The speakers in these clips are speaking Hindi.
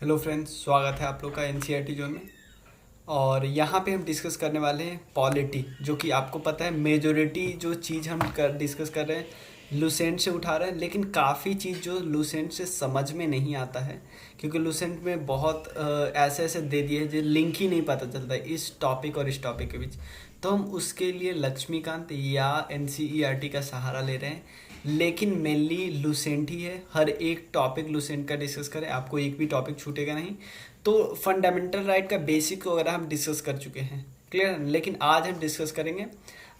हेलो फ्रेंड्स, स्वागत है आप लोग का एनसीईआरटी जोन में। और यहाँ पे हम डिस्कस करने वाले हैं पॉलिटी, जो कि आपको पता है मेजोरिटी जो चीज़ हम डिस्कस कर रहे हैं लूसेंट से उठा रहे हैं, लेकिन काफ़ी चीज़ जो लूसेंट से समझ में नहीं आता है, क्योंकि लूसेंट में बहुत ऐसे ऐसे दे दिए जो लिंक ही नहीं पता चलता है इस टॉपिक और इस टॉपिक के बीच। तो हम उसके लिए लक्ष्मीकांत या एनसीईआरटी का सहारा ले रहे हैं, लेकिन मेनली लूसेंट ही है। हर एक टॉपिक लूसेंट का डिस्कस करें, आपको एक भी टॉपिक छूटेगा नहीं। तो फंडामेंटल राइट का बेसिक वगैरह हम डिस्कस कर चुके हैं, क्लियर है। लेकिन आज हम डिस्कस करेंगे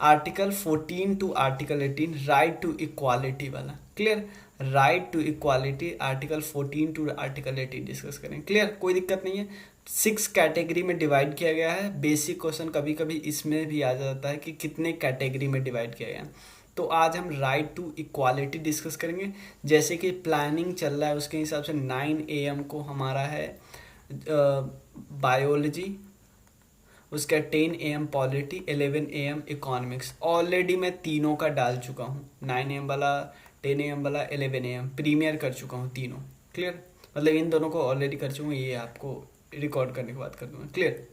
article 14 to article 18 right to equality वाला, clear. Right to equality article 14 to article 18 discuss करें, क्लियर, कोई दिक्कत नहीं है। 6 कैटेगरी में डिवाइड किया गया है। बेसिक क्वेश्चन कभी कभी इसमें भी आ जाता है कि कितने कैटेगरी में डिवाइड किया गया है। तो आज हम राइट टू इक्वालिटी डिस्कस करेंगे। जैसे कि प्लानिंग चल रहा है उसके हिसाब से 9 AM को हमारा है बायोलॉजी, उसका 10 AM polity, 11 AM economics. Already मैं तीनों का डाल चुका हूँ, 9 AM वाला, 10 AM वाला, 11 AM प्रीमियर कर चुका हूँ तीनों, क्लियर। मतलब इन दोनों को ऑलरेडी कर चुका हूँ, ये आपको रिकॉर्ड करने के बाद कर दूँगा, क्लियर।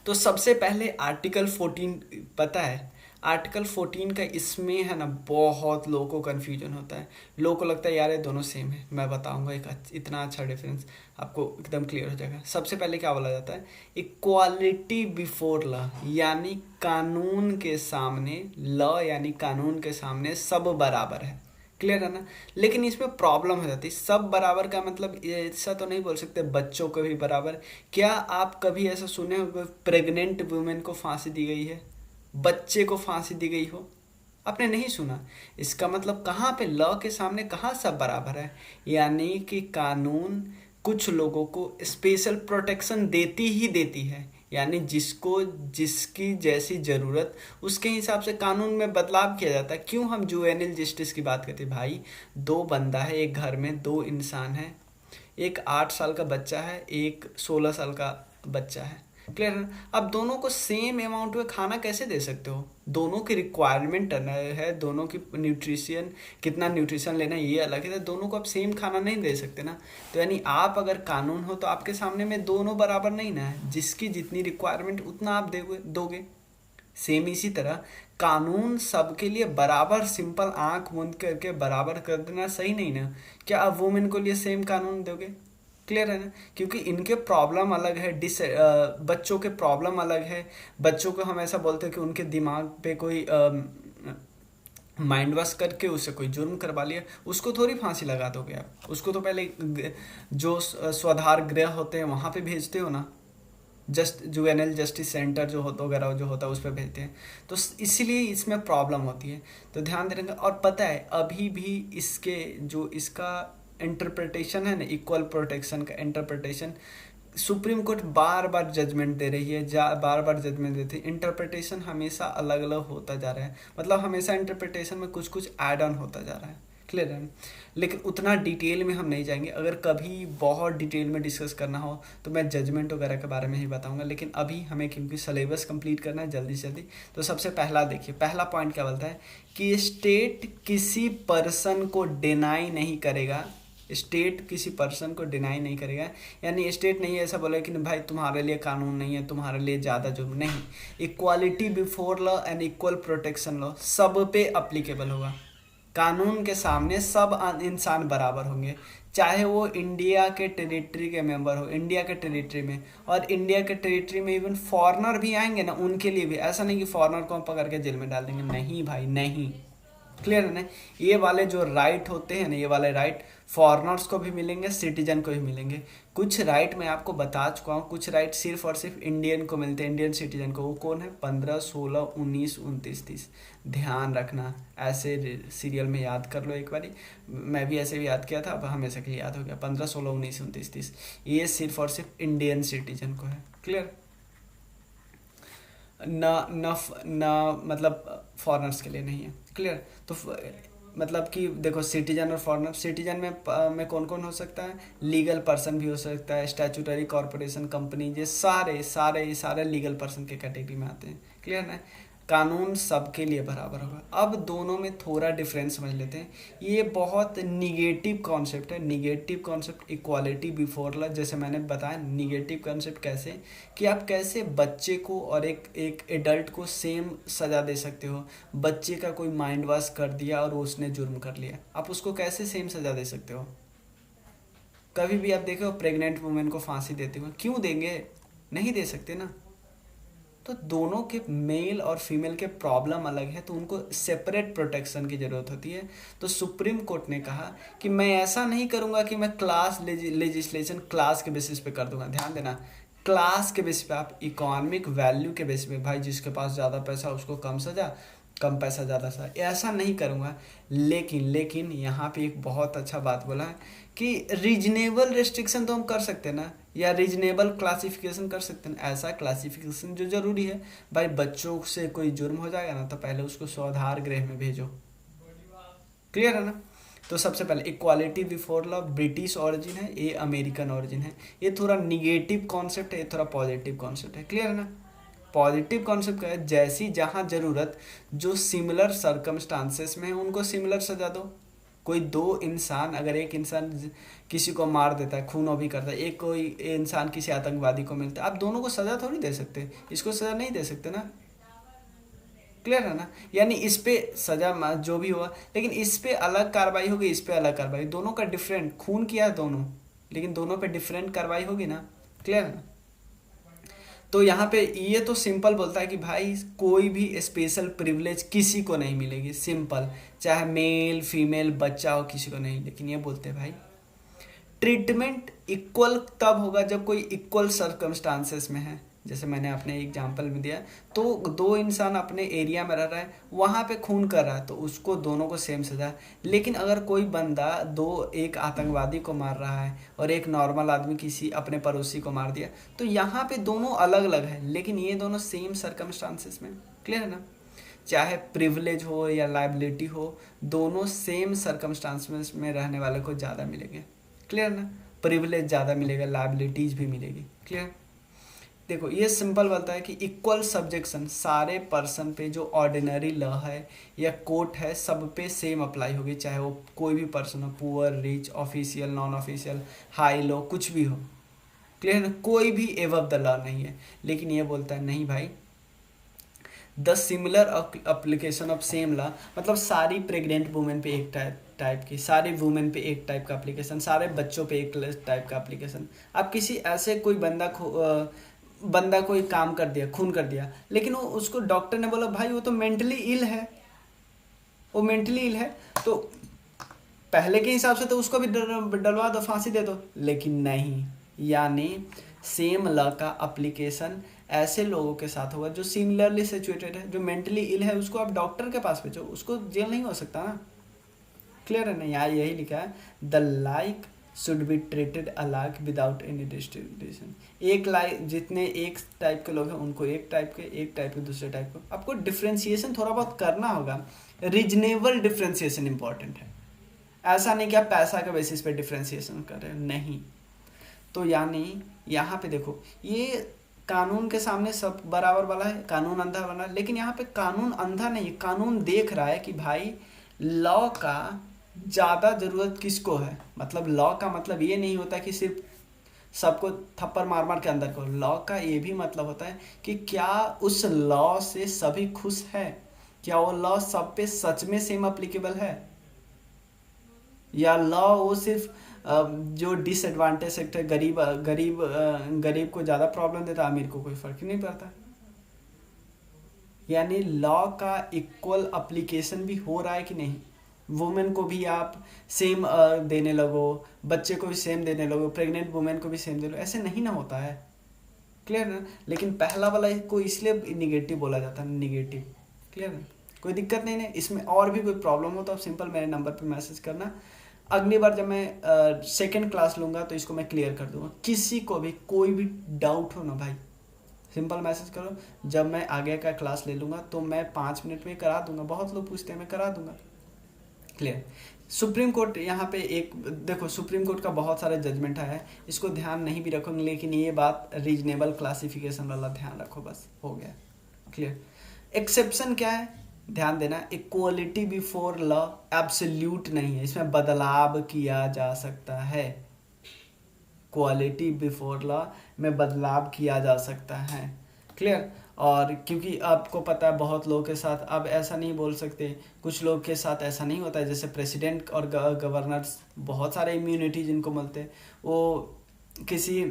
तो सबसे पहले आर्टिकल 14 पता है। आर्टिकल 14 का इसमें है ना बहुत लोगों को कन्फ्यूजन होता है। लोगों को लगता है यार ये दोनों सेम है। मैं बताऊंगा एक इतना अच्छा डिफरेंस आपको एकदम क्लियर हो जाएगा। सबसे पहले क्या बोला जाता है, इक्वालिटी बिफोर लॉ, यानी कानून के सामने, लॉ यानी कानून के सामने सब बराबर है, क्लियर है ना। लेकिन इसमें प्रॉब्लम हो जाती है। सब बराबर का मतलब ऐसा तो नहीं बोल सकते बच्चों को भी बराबर। क्या आप कभी ऐसा सुने हो प्रेग्नेंट वुमेन को फांसी दी गई है, बच्चे को फांसी दी गई हो? आपने नहीं सुना। इसका मतलब कहाँ पे लॉ के सामने कहाँ सब बराबर है, यानी कि कानून कुछ लोगों को स्पेशल प्रोटेक्शन देती ही देती है। यानी जिसको जिसकी जैसी ज़रूरत उसके हिसाब से कानून में बदलाव किया जाता है। क्यों हम जुवेनिल जस्टिस की बात करते हैं भाई? दो बंदा है एक घर में, दो इंसान है, एक 8 साल का बच्चा है, एक 16 साल का बच्चा है, क्लियर है। अब दोनों को सेम अमाउंट में खाना कैसे दे सकते हो? दोनों की रिक्वायरमेंट है, दोनों की न्यूट्रिशन, कितना न्यूट्रिशन लेना है ये अलग है। तो दोनों को आप सेम खाना नहीं दे सकते ना। तो यानी आप अगर कानून हो तो आपके सामने में दोनों बराबर नहीं ना है, जिसकी जितनी रिक्वायरमेंट उतना आप दोगे। सेम इसी तरह कानून सबके लिए बराबर, सिंपल आंख बंद करके बराबर कर देना सही नहीं ना। क्या आप वुमेन को लिए सेम कानून दोगे? क्लियर है ना। क्योंकि इनके प्रॉब्लम अलग है, बच्चों के प्रॉब्लम अलग है। बच्चों को हम ऐसा बोलते हैं कि उनके दिमाग पे कोई माइंड वॉश करके उससे कोई जुर्म करवा लिया, उसको थोड़ी फांसी लगा दोगे आप। उसको तो पहले जो स्वाधार गृह होते हैं वहाँ पे भेजते हो ना, जस्ट जुवेनाइल जस्टिस सेंटर जो होता वगैरह जो होता है उस पर भेजते हैं। तो इसीलिए इसमें प्रॉब्लम होती है, तो ध्यान देना। और पता है अभी भी इसके जो इसका इंटरप्रिटेशन है ना, इक्वल प्रोटेक्शन का इंटरप्रिटेशन, सुप्रीम कोर्ट बार बार जजमेंट दे रही है, बार बार जजमेंट देती है। इंटरप्रिटेशन हमेशा अलग अलग होता जा रहा है, मतलब हमेशा इंटरप्रिटेशन में कुछ कुछ ऐड ऑन होता जा रहा है, क्लियर है। लेकिन उतना डिटेल में हम नहीं जाएंगे। अगर कभी बहुत डिटेल में डिस्कस करना हो तो मैं जजमेंट वगैरह के बारे में ही बताऊंगा। लेकिन अभी हमें क्योंकि सिलेबस कंप्लीट करना है जल्दी से जल्दी, तो सबसे पहला देखिए, पहला पॉइंट क्या बोलता है कि स्टेट किसी पर्सन को डिनाई नहीं करेगा। स्टेट किसी पर्सन को डिनाई नहीं करेगा, यानी स्टेट नहीं ऐसा बोले कि भाई तुम्हारे लिए कानून नहीं है, तुम्हारे लिए ज़्यादा जुर्म नहीं। Equality before law and equal protection law सब पे अप्लीकेबल होगा। कानून के सामने सब इंसान बराबर होंगे, चाहे वो इंडिया के टेरिटरी के मेंबर हो, इंडिया के टेरिटरी में। और इंडिया के टेरिटरी में इवन फॉरेनर भी आएंगे ना, उनके लिए भी ऐसा नहीं कि फॉरेनर को हम पकड़ के जेल में डाल देंगे, नहीं भाई नहीं, क्लियर है ना। ये वाले जो राइट होते हैं ना, ये वाले राइट फॉरेनर्स को भी मिलेंगे, सिटीजन को भी मिलेंगे। कुछ राइट मैं आपको बता चुका हूँ, कुछ राइट सिर्फ और सिर्फ इंडियन को मिलते हैं, इंडियन सिटीजन को। वो कौन है? 15, 16, 19, 29, 30। ध्यान रखना, ऐसे सीरियल में याद कर लो एक बारी। मैं भी ऐसे भी याद किया था, अब हमेशा के लिए याद हो गया। 15, 16, 19, 29, 30 ये सिर्फ और सिर्फ इंडियन सिटीजन को है, क्लियर। न मतलब फॉरेनर्स के लिए नहीं है, क्लियर। तो मतलब कि देखो सिटीजन और फॉरेनर, सिटीजन में कौन कौन हो सकता है? लीगल पर्सन भी हो सकता है, स्टैट्यूटरी कॉरपोरेशन, कंपनी, ये सारे सारे सारे लीगल पर्सन के कैटेगरी में आते हैं, क्लियर ना। कानून सबके लिए बराबर होगा। अब दोनों में थोड़ा डिफरेंस समझ लेते हैं। ये बहुत निगेटिव कॉन्सेप्ट है, negative concept equality before law. जैसे मैंने बताया निगेटिव कॉन्सेप्ट कैसे, कि आप कैसे बच्चे को और एक एडल्ट को सेम सज़ा दे सकते हो। बच्चे का कोई माइंड वॉश कर दिया और उसने जुर्म कर लिया, आप उसको कैसे सेम सज़ा दे सकते हो। कभी भी आप देखे हो प्रेग्नेंट वुमेन को फांसी देते हुए, क्यों देंगे, नहीं दे सकते ना। तो दोनों के मेल और फीमेल के प्रॉब्लम अलग है, तो उनको सेपरेट प्रोटेक्शन की ज़रूरत होती है। तो सुप्रीम कोर्ट ने कहा कि मैं ऐसा नहीं करूँगा कि मैं क्लास लेजिस्लेशन क्लास के बेसिस पे कर दूंगा। ध्यान देना, क्लास के बेसिस पे, आप इकोनॉमिक वैल्यू के बेसिस पे, भाई जिसके पास ज़्यादा पैसा उसको कम सज़ा, कम पैसा ज़्यादा सज़ा, ऐसा नहीं करूँगा। लेकिन यहाँ पे एक बहुत अच्छा बात बोला है कि रीजनेबल रेस्ट्रिक्शन तो हम कर सकते हैं ना, या रीजनेबल क्लासिफिकेशन कर सकते हैं। ऐसा क्लासिफिकेशन जो ज़रूरी है, भाई बच्चों से कोई जुर्म हो जाएगा ना तो पहले उसको स्वाधार गृह में भेजो। क्लियर है ना। तो सबसे पहले equality before law British origin है, ये अमेरिकन ऑरिजिन है। ये थोड़ा निगेटिव कॉन्सेप्ट है, ये थोड़ा पॉजिटिव कॉन्सेप्ट है। क्लियर है ना। पॉजिटिव कॉन्सेप्ट क्या है, जैसी जहाँ ज़रूरत, जो सिमिलर सर्कमस्टांसेस में है उनको सिमिलर सजा दो। कोई दो इंसान, अगर एक इंसान किसी को मार देता है, खून भी करता है, एक कोई इंसान किसी आतंकवादी को मिलता है, आप दोनों को सज़ा थोड़ी दे सकते, इसको सज़ा नहीं दे सकते ना। क्लियर है ना। यानी इस पे सज़ा जो भी हुआ, लेकिन इस पे अलग कार्रवाई होगी, इस पे अलग कार्रवाई, दोनों का डिफरेंट, खून किया है दोनों, लेकिन दोनों पे डिफरेंट कार्रवाई होगी ना। क्लियर है ना। तो यहाँ पे ये तो सिंपल बोलता है कि भाई कोई भी स्पेशल प्रिविलेज किसी को नहीं मिलेगी, सिंपल, चाहे मेल फीमेल बच्चा हो किसी को नहीं। लेकिन ये बोलते हैं भाई ट्रीटमेंट इक्वल तब होगा जब कोई इक्वल सर्कमस्टांसेस में है। जैसे मैंने अपने एग्जांपल में दिया, तो दो इंसान अपने एरिया में रह रहा है, वहाँ पे खून कर रहा है, तो उसको दोनों को सेम सजा। लेकिन अगर कोई बंदा एक आतंकवादी को मार रहा है और एक नॉर्मल आदमी किसी अपने पड़ोसी को मार दिया, तो यहाँ पे दोनों अलग अलग है, लेकिन ये दोनों सेम सर्कमस्टांसेस में। क्लियर है ना। चाहे प्रिविलेज हो या लाइबिलिटी हो, दोनों सेम सर्कमस्टांसेस में रहने वाले को ज़्यादा मिलेंगे। क्लियर ना। प्रिविलेज ज़्यादा मिलेगा, लाइबिलिटीज भी मिलेगी। क्लियर। देखो ये सिंपल बोलता है कि इक्वल सब्जेक्शन सारे पर्सन पे, जो ऑर्डिनरी लॉ है या कोर्ट है, सब पे सेम अप्लाई होगी, चाहे वो कोई भी पर्सन हो, poor rich, official non official, high low, कुछ भी हो। क्लियर ना। कोई भी एबव द लॉ नहीं है। लेकिन ये बोलता है नहीं भाई, the similar application of same law, मतलब सारी प्रेग्नेंट वुमेन पे एक टाइप की, सारी वुमेन पे एक टाइप का एप्लीकेशन, सारे बच्चों पे एक टाइप का एप्लीकेशन। आप किसी ऐसे कोई बंदा कोई काम कर दिया, खून कर दिया, लेकिन वो उसको डॉक्टर ने बोला भाई वो तो मेंटली इल है, वो मेंटली इल है, तो पहले के हिसाब से तो उसको भी डलवा दो, फांसी दे दो। लेकिन नहीं, यानी सेम लॉ का अप्लीकेशन ऐसे लोगों के साथ होगा जो सिमिलरली सिचुएटेड है। जो मेंटली इल है उसको आप डॉक्टर के पास भेजो, उसको जेल नहीं हो सकता ना। क्लियर है ना। यहाँ यही लिखा है, the like should be treated अलग विदाउट एनी डिस्टिंक्शन। एक लाइक, जितने एक टाइप के लोग हैं उनको एक टाइप के दूसरे टाइप को, आपको डिफ्रेंशिएशन थोड़ा बहुत करना होगा। रीजनेबल डिफ्रेंशिएशन इंपॉर्टेंट है, ऐसा नहीं कि आप पैसा के बेसिस पे डिफ्रेंशिएशन कर रहे हैं, नहीं। तो यानी यहाँ पे देखो, ये कानून के सामने सब बराबर वाला है, कानून अंधा वाला है। लेकिन यहाँ पे कानून अंधा नहीं, कानून देख रहा है कि भाई लॉ का ज़्यादा ज़रूरत किसको है। मतलब लॉ का मतलब ये नहीं होता कि सिर्फ सबको थप्पड़ मार मार के अंदर को। लॉ का ये भी मतलब होता है कि क्या उस लॉ से सभी खुश है, क्या वो लॉ सब पे सच में सेम अप्लीकेबल है, या लॉ वो सिर्फ जो डिसएडवांटेज सेक्टर, गरीब को ज़्यादा प्रॉब्लम देता, अमीर को कोई फर्क ही नहीं पड़ता। यानी लॉ का इक्वल अप्लीकेशन भी हो रहा है कि नहीं। वुमेन को भी आप सेम देने लगो, बच्चे को भी सेम देने लगो, प्रेग्नेंट वुमेन को भी सेम दे लो, ऐसे नहीं ना होता है। क्लियर ना। लेकिन पहला वाला को इसलिए निगेटिव बोला जाता है, निगेटिव। क्लियर है। कोई दिक्कत नहीं है। इसमें और भी कोई प्रॉब्लम हो तो आप सिंपल मेरे नंबर पे मैसेज करना। अगली बार जब मैं सेकंड क्लास लूँगा तो इसको मैं क्लियर कर दूँगा। किसी को भी कोई भी डाउट हो ना भाई, सिंपल मैसेज करो। जब मैं आगे का क्लास ले लूँगा तो मैं 5 मिनट में करा दूँगा। बहुत लोग पूछते हैं, मैं करा दूँगा। क्लियर। सुप्रीम कोर्ट यहाँ पे एक देखो, सुप्रीम कोर्ट का बहुत सारा जजमेंट आया है, इसको ध्यान नहीं भी रखोगे, लेकिन ये बात रीजनेबल क्लासिफिकेशन वाला ध्यान रखो, बस हो गया। क्लियर। एक्सेप्शन क्या है, ध्यान देना, इक्वलिटी बिफोर लॉ एब्सोल्यूट नहीं है, इसमें बदलाव किया जा सकता है। क्वालिटी बिफोर लॉ में बदलाव किया जा सकता है, क्लियर। और क्योंकि आपको पता है बहुत लोगों के साथ अब ऐसा नहीं बोल सकते, कुछ लोग के साथ ऐसा नहीं होता है, जैसे प्रेसिडेंट और गवर्नर्स बहुत सारे इम्यूनिटी जिनको मिलते हैं, वो किसी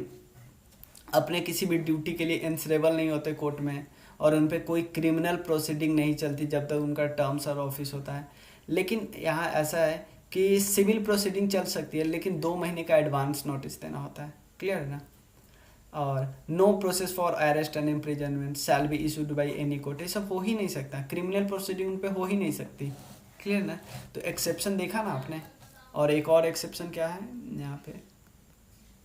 अपने किसी भी ड्यूटी के लिए आंसरेबल नहीं होते कोर्ट में, और उन पर कोई क्रिमिनल प्रोसीडिंग नहीं चलती जब तक उनका टर्म्स और ऑफिस होता है। लेकिन यहाँ ऐसा है कि सिविल प्रोसीडिंग चल सकती है, लेकिन 2 महीने का एडवांस नोटिस देना होता है, क्लियर है ना। और no process for arrest and imprisonment shall be issued by any court, ये सब हो ही नहीं सकता, क्रिमिनल प्रोसीडिंग उन पे हो ही नहीं सकती, क्लियर ना। तो एक्सेप्शन देखा ना आपने। और एक और एक्सेप्शन क्या है यहाँ पे,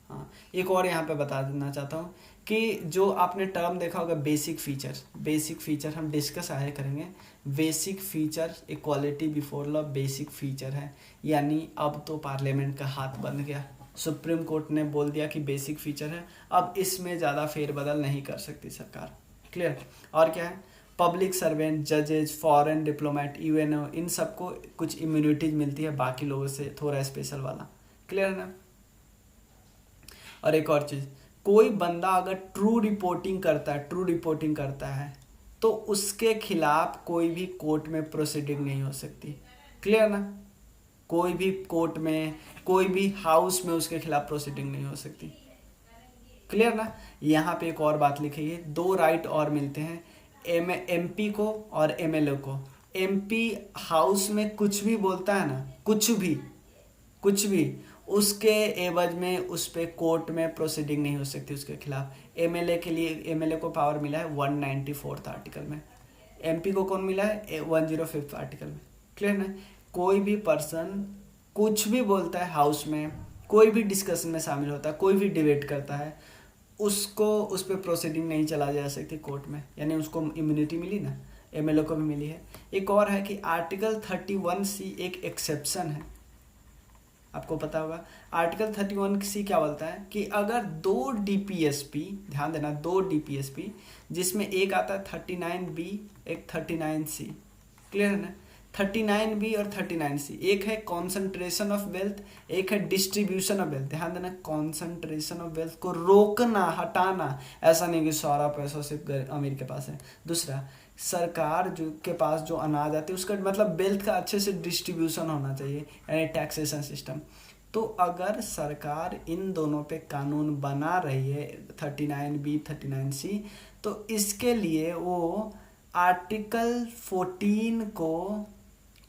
हाँ एक और यहाँ पे बता देना चाहता हूँ कि जो आपने टर्म देखा होगा बेसिक फीचर, बेसिक फीचर हम डिस्कस आगे करेंगे। Basic feature equality before law basic feature है, यानी अब तो पार्लियामेंट का हाथ बन गया, सुप्रीम कोर्ट ने बोल दिया कि बेसिक फीचर है, अब इसमें ज़्यादा फेरबदल नहीं कर सकती सरकार, क्लियर। और क्या है, पब्लिक सर्वेंट, जजेज, फॉरेन डिप्लोमेट, यूएनओ, इन सबको कुछ इम्यूनिटीज मिलती है बाकी लोगों से थोड़ा स्पेशल वाला, क्लियर है ना। और एक और चीज़, कोई बंदा अगर ट्रू रिपोर्टिंग करता है तो उसके खिलाफ कोई भी कोर्ट में प्रोसीडिंग नहीं हो सकती, क्लियर ना। कोई भी कोर्ट में, कोई भी हाउस में उसके खिलाफ प्रोसीडिंग नहीं हो सकती, क्लियर ना। यहाँ पे एक और बात लिखी है, 2 राइट और मिलते हैं एमपी को और एमएलए को। एमपी हाउस में कुछ भी बोलता है ना, कुछ भी उसके एवज में उस पर कोर्ट में प्रोसीडिंग नहीं हो सकती उसके खिलाफ। एमएलए के लिए, एमएलए को पावर मिला है 194 आर्टिकल में, एमपी को कौन मिला है 105 आर्टिकल में, क्लियर ना। कोई भी पर्सन कुछ भी बोलता है हाउस में, कोई भी डिस्कशन में शामिल होता है, कोई भी डिबेट करता है, उसको उस पर प्रोसीडिंग नहीं चला जा सकती कोर्ट में, यानी उसको इम्यूनिटी मिली ना, एमएलए को भी मिली है। एक और है कि आर्टिकल 31C एक एक्सेप्शन है, आपको पता होगा। आर्टिकल 31C क्या बोलता है कि अगर 2 डीपीएसपी, ध्यान देना 2 डीपीएसपी, जिसमें एक आता है 39B, एक 39C, क्लियर है ना। 39B और 39C, एक है कॉन्सेंट्रेशन ऑफ वेल्थ, एक है डिस्ट्रीब्यूशन ऑफ वेल्थ। ध्यान देना, कॉन्सेंट्रेशन ऑफ वेल्थ को रोकना, हटाना, ऐसा नहीं कि सारा पैसा सिर्फ अमीर के पास है। दूसरा, सरकार जो के पास जो अनाज आती है उसका मतलब वेल्थ का अच्छे से डिस्ट्रीब्यूशन होना चाहिए, यानी टैक्सेशन सिस्टम। तो अगर सरकार इन दोनों पे कानून बना रही है 39B 39C, तो इसके लिए वो आर्टिकल 14 को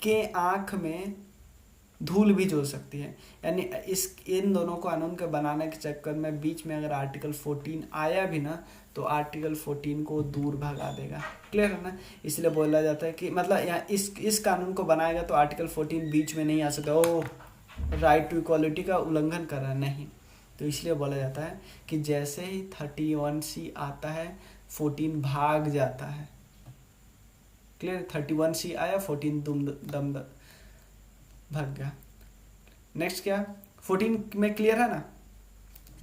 के आँख में धूल भी झोल सकती है, यानी इन दोनों कानून के बनाने के चक्कर में बीच में अगर आर्टिकल 14 आया भी ना, तो आर्टिकल 14 को दूर भगा देगा, क्लियर है ना। इसलिए बोला जाता है कि मतलब यहाँ इस कानून को बनाएगा तो आर्टिकल 14 बीच में नहीं आ सकता, ओ राइट टू इक्वालिटी का उल्लंघन कर रहा है, नहीं। तो इसलिए बोला जाता है कि जैसे ही 31C आता है 14 भाग जाता है, क्लियर। 31C आया, 14 दम भाग गया। नेक्स्ट क्या, 14 में क्लियर है ना।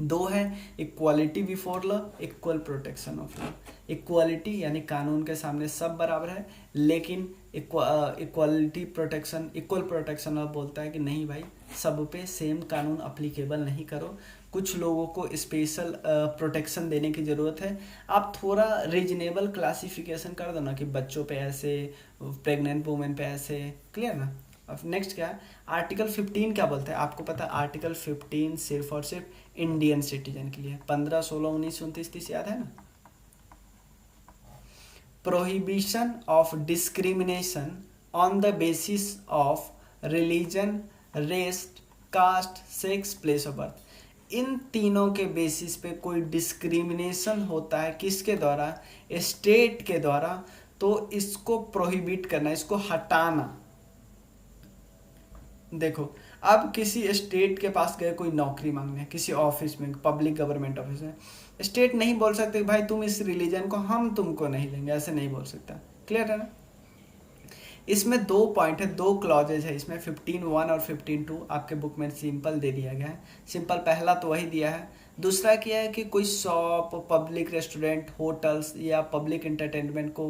2 है equality before law, equal protection of law. Equality यानी कानून के सामने सब बराबर है, लेकिन equality protection, equal protection law बोलता है कि नहीं भाई, सब पे सेम कानून अप्लीकेबल नहीं करो, कुछ लोगों को स्पेशल प्रोटेक्शन देने की ज़रूरत है। आप थोड़ा रीजनेबल क्लासिफिकेशन कर दो ना कि बच्चों पे ऐसे, प्रेग्नेंट वुमेन पे ऐसे, क्लियर ना। अब नेक्स्ट क्या है, आर्टिकल 15 क्या बोलता है, आपको पता है आर्टिकल 15 सिर्फ और सिर्फ इंडियन सिटीजन के लिए। 15, 16, 19, 29, 30 याद है ना। Prohibition of discrimination on the basis of religion, race, caste, sex, place of birth. इन तीनों के बेसिस पे कोई डिस्क्रिमिनेशन होता है किसके द्वारा, स्टेट के द्वारा, तो इसको प्रोहिबिट करना, इसको हटाना। देखो, अब किसी स्टेट के पास गए कोई नौकरी मांगने, किसी ऑफिस में, पब्लिक गवर्नमेंट ऑफिस में, स्टेट नहीं बोल सकते भाई तुम इस रिलीजन को हम तुमको नहीं लेंगे, ऐसे नहीं बोल सकता, क्लियर है ना। इसमें 2 पॉइंट है, 2 क्लॉजेज है इसमें, 15(1) और 15(2) आपके बुक में सिंपल दे दिया गया है। सिंपल पहला तो वही दिया है। दूसरा क्या है कि कोई शॉप, पब्लिक रेस्टोरेंट, होटल्स या पब्लिक इंटरटेनमेंट को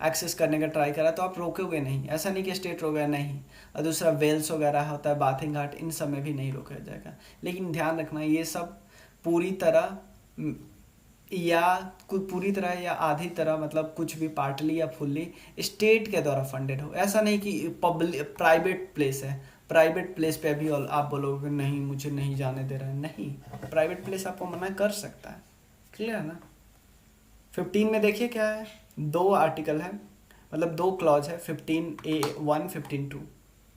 एक्सेस करने का ट्राई करा तो आप रोकोगे नहीं, ऐसा नहीं कि स्टेट रोकेगा नहीं। और दूसरा वेल्स वगैरह होता है, बाथिंग घाट, इन सब में भी नहीं रोका जाएगा। लेकिन ध्यान रखना ये सब पूरी तरह या पूरी तरह या आधी तरह, मतलब कुछ भी पार्टली या फुल्ली स्टेट के द्वारा फंडेड हो। ऐसा नहीं कि पब्लिक प्राइवेट प्लेस है, प्राइवेट प्लेस पे अभी आप बोलोगे नहीं मुझे नहीं जाने दे रहा है, नहीं, प्राइवेट प्लेस आपको मना कर सकता है। क्लियर है ना। 15 में देखिए क्या है, 2 आर्टिकल है, मतलब 2 क्लॉज है, 15(1), 15(2).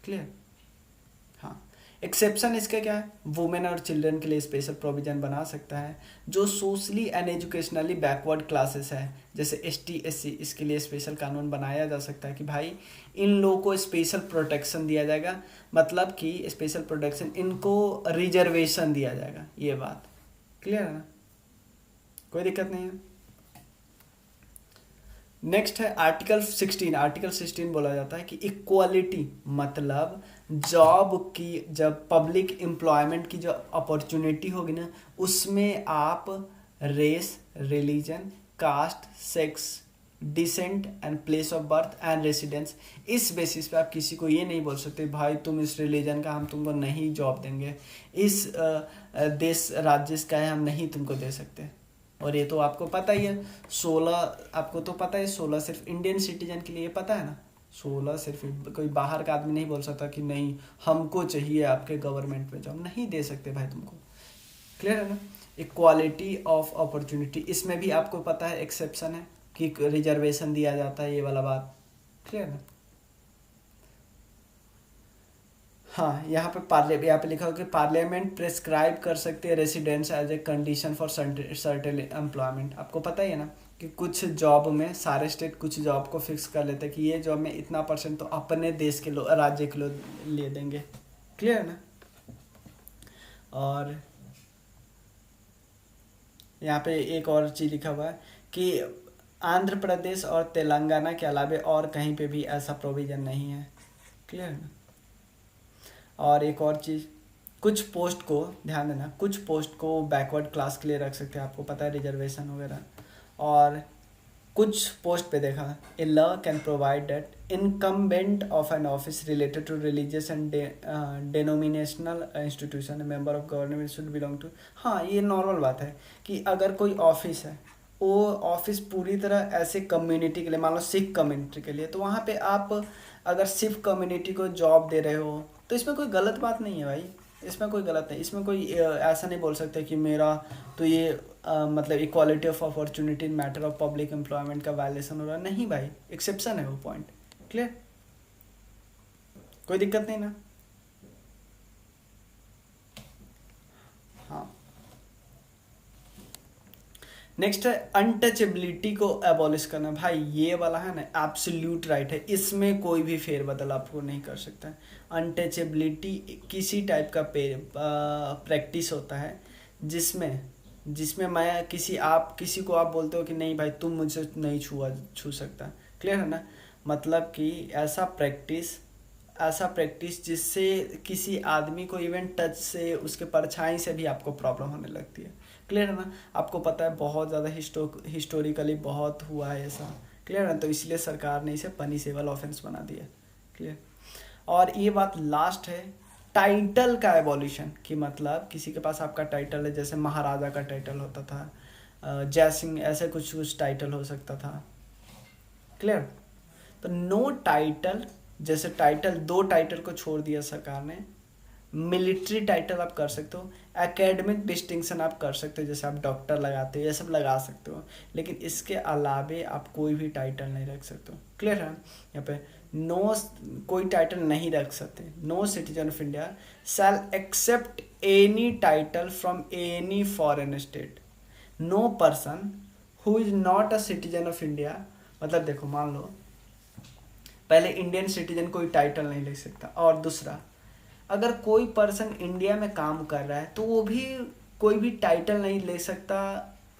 क्लियर। हाँ, एक्सेप्शन इसके क्या है, वुमेन और चिल्ड्रन के लिए स्पेशल प्रोविजन बना सकता है। जो socially and educationally backward classes है जैसे ST SC, इसके लिए स्पेशल कानून बनाया जा सकता है कि भाई इन लोगों को स्पेशल प्रोटेक्शन दिया जाएगा, मतलब कि स्पेशल प्रोटेक्शन, इनको रिजर्वेशन दिया जाएगा। ये बात क्लियर है ना, कोई दिक्कत नहीं है। नेक्स्ट है आर्टिकल 16। आर्टिकल 16 बोला जाता है कि इक्वालिटी, मतलब जॉब की, जब पब्लिक एम्प्लॉयमेंट की जो अपॉर्चुनिटी होगी ना, उसमें आप race, religion, caste, sex, descent and place of birth and residence, इस बेसिस पे आप किसी को ये नहीं बोल सकते भाई तुम इस रिलीजन का हम तुमको नहीं जॉब देंगे, इस देश राज्य का है हम नहीं तुमको दे सकते। और ये तो आपको पता ही है, 16 आपको तो पता है, 16 सिर्फ इंडियन सिटीजन के लिए, पता है ना। 16 सिर्फ, कोई बाहर का आदमी नहीं बोल सकता कि नहीं हमको चाहिए आपके गवर्नमेंट में जॉब, नहीं दे सकते भाई तुमको। क्लियर है ना। इक्वालिटी ऑफ अपॉर्चुनिटी, इसमें भी आपको पता है एक्सेप्शन है कि रिजर्वेशन दिया जाता है, ये वाला बात क्लियर है। हाँ, यहाँ पे लिखा हो कि पार्लियामेंट प्रेस्क्राइब कर सकते हैं residence as a condition for certain employment. आपको पता ही है ना कि कुछ जॉब में सारे स्टेट कुछ जॉब को फिक्स कर लेते हैं कि ये जॉब में इतना % तो अपने देश के लोग, राज्य के लोग ले देंगे। क्लियर है ना। और यहाँ पे एक और चीज़ लिखा हुआ है कि आंध्र प्रदेश और तेलंगाना के अलावा और कहीं पे भी ऐसा प्रोविज़न नहीं है। क्लियर है ना। और एक और चीज़, कुछ पोस्ट को ध्यान देना, कुछ पोस्ट को बैकवर्ड क्लास के लिए रख सकते हैं, आपको पता है रिजर्वेशन वगैरह। और कुछ पोस्ट पे देखा, a law can provide that incumbent of an office related to religious and denominational institution member of government should belong to. हाँ, ये नॉर्मल बात है कि अगर कोई ऑफिस है, वो ऑफिस पूरी तरह ऐसे कम्युनिटी के लिए, मान लो सिख कम्युनिटी के लिए, तो वहाँ पे आप अगर सिख कम्युनिटी को जॉब दे रहे हो तो इसमें कोई गलत बात नहीं है भाई, इसमें कोई गलत नहीं, इसमें कोई ऐसा नहीं बोल सकते कि मेरा तो ये मतलब equality of opportunity in matter of public employment का वायलेशन हो रहा है, नहीं भाई, एक्सेप्शन है वो पॉइंट। क्लियर, कोई दिक्कत नहीं ना। हाँ, नेक्स्ट है अनटचेबिलिटी को एबॉलिश करना। भाई ये वाला है ना एब्सोल्यूट राइट है, इसमें कोई भी फेरबदल आपको नहीं कर सकता है। अनटचेबिलिटी किसी टाइप का प्रैक्टिस होता है जिसमें मैं किसी को आप बोलते हो कि नहीं भाई तुम मुझसे नहीं छू सकता। क्लियर है ना। मतलब कि ऐसा प्रैक्टिस जिससे किसी आदमी को इवन टच से, उसके परछाई से भी आपको प्रॉब्लम होने लगती है। क्लियर है ना। आपको पता है बहुत ज़्यादा हिस्टोरिकली बहुत हुआ है ऐसा। क्लियर है ना। तो इसलिए सरकार ने इसे पनिशेबल ऑफेंस बना दिया। क्लियर। और ये बात लास्ट है, टाइटल का एबॉलिशन, कि मतलब किसी के पास आपका टाइटल है, जैसे महाराजा का टाइटल होता था, जय सिंह, ऐसे कुछ टाइटल हो सकता था। क्लियर। तो नो टाइटल, जैसे टाइटल, 2 टाइटल को छोड़ दिया सरकार ने। मिलिट्री टाइटल आप कर सकते हो, एकेडमिक डिस्टिंक्शन आप कर सकते हो, जैसे आप डॉक्टर लगाते हो, ये सब लगा सकते हो, लेकिन इसके अलावे आप कोई भी टाइटल नहीं रख सकते हो। क्लियर है। यहाँ पे नो, कोई टाइटल नहीं रख सकते। No citizen of India shall accept any title from any foreign state. No person who is not a citizen of India, मतलब देखो मान लो पहले इंडियन सिटीजन कोई टाइटल नहीं ले सकता, और दूसरा अगर कोई पर्सन इंडिया में काम कर रहा है तो वो भी कोई भी टाइटल नहीं ले सकता,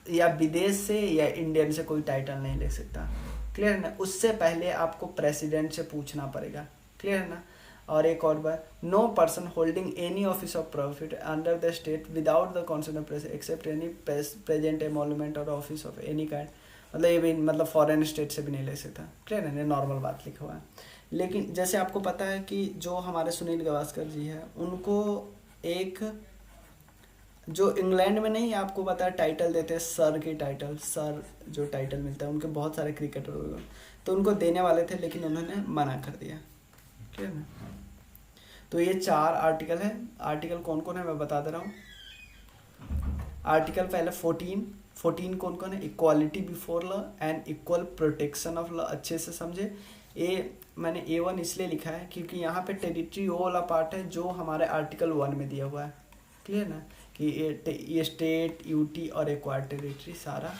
या विदेश से या इंडियन से कोई टाइटल नहीं ले सकता। क्लियर है ना, उससे पहले आपको प्रेसिडेंट से पूछना पड़ेगा, क्लियर है ना। और एक और बार, no person holding any office of profit under the state without the consent of president except any present emolument or office of any kind, मतलब ये भी मतलब फॉरेन स्टेट से भी नहीं ले सकता, क्लियर है ना, नॉर्मल बात लिखा हुआ है। लेकिन जैसे आपको पता है कि जो हमारे सुनील गावस्कर जी है, उनको एक जो इंग्लैंड में नहीं, आपको पता है टाइटल देते हैं सर की टाइटल, सर जो टाइटल मिलता है उनके बहुत सारे क्रिकेटर, तो उनको देने वाले थे लेकिन उन्होंने मना कर दिया, ठीक है ना। तो ये 4 आर्टिकल है। आर्टिकल कौन कौन है मैं बता दे रहा हूँ। आर्टिकल पहले 14 कौन कौन है, equality before law and equal protection of law, अच्छे से समझे। मैंने A1 इसलिए लिखा है क्योंकि यहाँ पे टेरिटरी वो वाला पार्ट है जो हमारे आर्टिकल 1 में दिया हुआ है, क्लियर ना, कि ये स्टेट, यूटी और एक्वायर्ड टेरिटरी सारा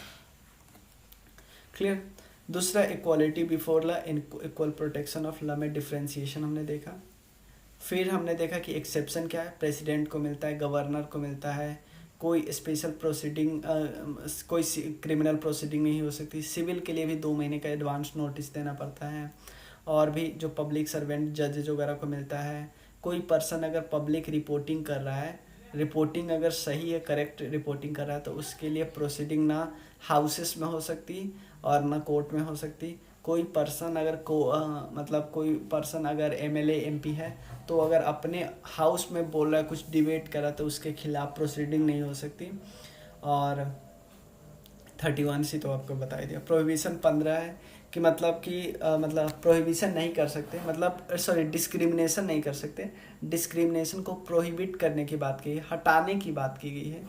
क्लियर। दूसरा, equality before law in equal protection of law में डिफ्रेंसिएशन हमने देखा। फिर हमने देखा कि एक्सेप्शन क्या है, प्रेसिडेंट को मिलता है, गवर्नर को मिलता है, कोई स्पेशल प्रोसीडिंग, कोई क्रिमिनल प्रोसीडिंग नहीं हो सकती, सिविल के लिए भी 2 महीने का एडवांस नोटिस देना पड़ता है, और भी जो पब्लिक सर्वेंट जजेज वगैरह को मिलता है। कोई पर्सन अगर पब्लिक रिपोर्टिंग कर रहा है, रिपोर्टिंग अगर सही है, करेक्ट रिपोर्टिंग कर रहा है, तो उसके लिए प्रोसीडिंग ना हाउसेस में हो सकती और ना कोर्ट में हो सकती। कोई पर्सन अगर मतलब कोई पर्सन अगर एमएलए एमपी है, तो अगर अपने हाउस में बोल रहा है, कुछ डिबेट कर रहा है, तो उसके खिलाफ प्रोसीडिंग नहीं हो सकती। और 31C तो आपको बता ही दिया। प्रोहिबिशन 15 है कि मतलब कि मतलब प्रोहिबिशन नहीं कर सकते, मतलब सॉरी डिस्क्रिमिनेशन नहीं कर सकते, डिस्क्रिमिनेशन को प्रोहिबिट करने की बात की, हटाने की बात की गई है।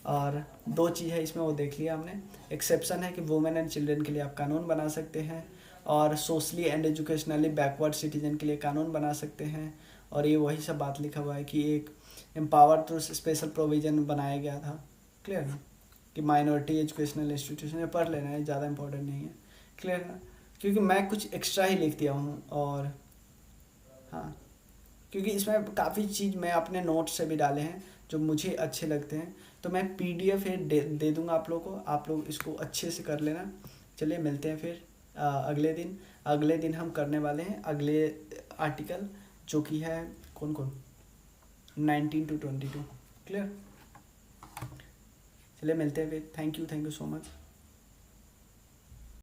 और 2 चीज़ है इसमें, वो देख लिया हमने। एक्सेप्शन है कि वुमेन एंड चिल्ड्रन के लिए आप कानून बना सकते हैं, और socially and educationally backward citizen के लिए कानून बना सकते हैं। और ये वही सब बात लिखा हुआ है कि एक एम्पावर थ्रू स्पेशल प्रोविज़न बनाया गया था, क्लियर ना, कि माइनॉरिटी एजुकेशनल इंस्टीट्यूशन में पढ़ लेना है, ज़्यादा इंपॉर्टेंट नहीं है, क्लियर ना। क्योंकि मैं कुछ एक्स्ट्रा ही लिख दिया हूँ, और हाँ, क्योंकि इसमें काफ़ी चीज़ मैं अपने नोट्स से भी डाले हैं जो मुझे अच्छे लगते हैं, तो मैं PDF दे दूँगा आप लोगों को, आप लोग इसको अच्छे से कर लेना। चलिए मिलते हैं फिर अगले दिन हम करने वाले हैं अगले आर्टिकल, जो कि है कौन कौन 19 to 22, क्लियर। चलिए मिलते हैं फिर। Thank you so much.